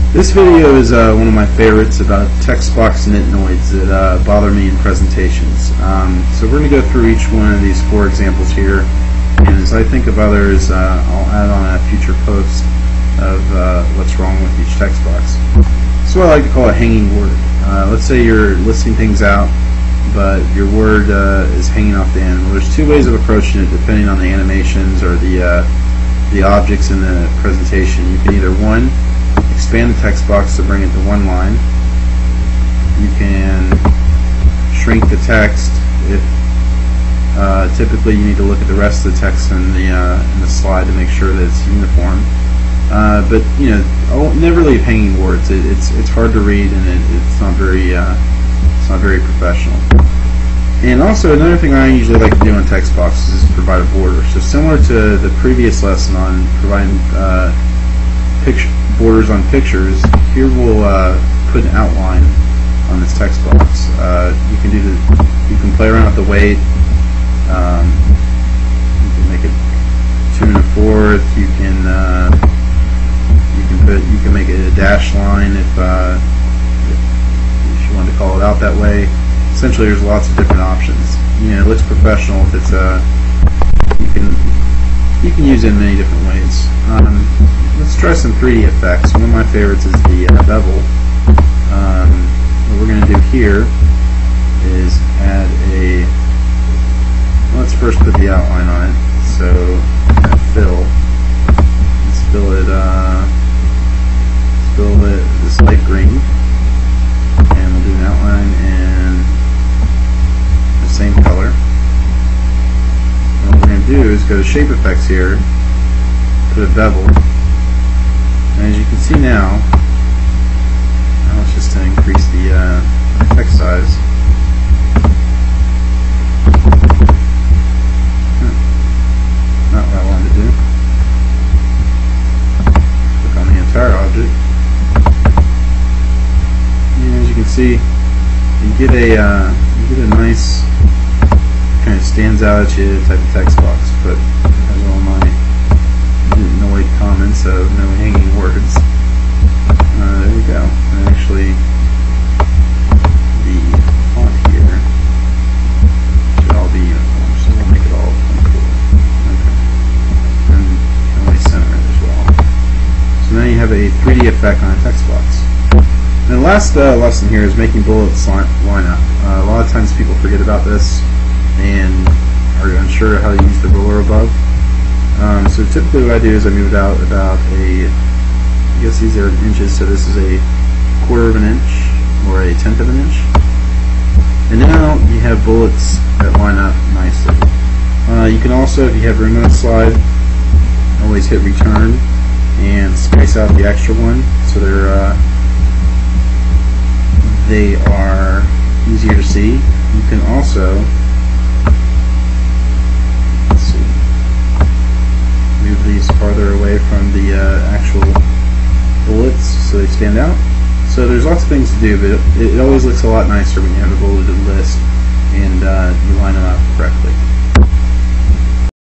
This video is one of my favorites about text box Nit-Noids that bother me in presentations. So we're going to go through each one of these 4 examples here, and as I think of others, I'll add on a future post of what's wrong with each text box. So I like to call a hanging word. Let's say you're listing things out, but your word is hanging off the end. Well, there's 2 ways of approaching it depending on the animations or the objects in the presentation. You can either, 1, expand the text box to bring it to 1 line. You can shrink the text if typically you need to look at the rest of the text in the slide to make sure that it's uniform. But you know, I'll never leave hanging words. It's hard to read, and it's not very professional. And also, another thing I usually like to do in text boxes is provide a border. So similar to the previous lesson on providing borders on pictures, here we'll put an outline on this text box. You can play around with the weight. You can make it 2 1/4. You can make it a dash line if you want to call it out that way. Essentially, there's lots of different options. You know, it looks professional if it's you can use it in many different ways. Let's try some 3D effects. One of my favorites is the bevel. What we're going to do here is add let's first put the outline on it. So fill. Let's fill it this light green, and we'll do an outline in the same color. And what we're going to do is go to shape effects here, put a bevel, and as you can see now it's just to increase the text size. Not what I wanted to do. Click on the entire object. And as you can see, you get a nice, kind of stands out at you type of text box. But has all my Nit-Noid comments of no hanging words. There we go. And actually, the font here should all be uniform, so we'll make it all cool. Okay. And we center it as well. So now you have a 3D effect on a text box. And the last lesson here is making bullets line up. A lot of times people forget about this and are unsure how to use the ruler above. So typically what I do is I move it out about I guess these are in inches, so this is a 1/4 of an inch or a 1/10 of an inch. And now you have bullets that line up nicely. You can also, if you have room on the slide, always hit return and space out the extra one so they are easier to see. You can also, let's see, move these farther away from the actual bullets so they stand out. So there's lots of things to do, but it always looks a lot nicer when you have a bulleted list and you line them up correctly.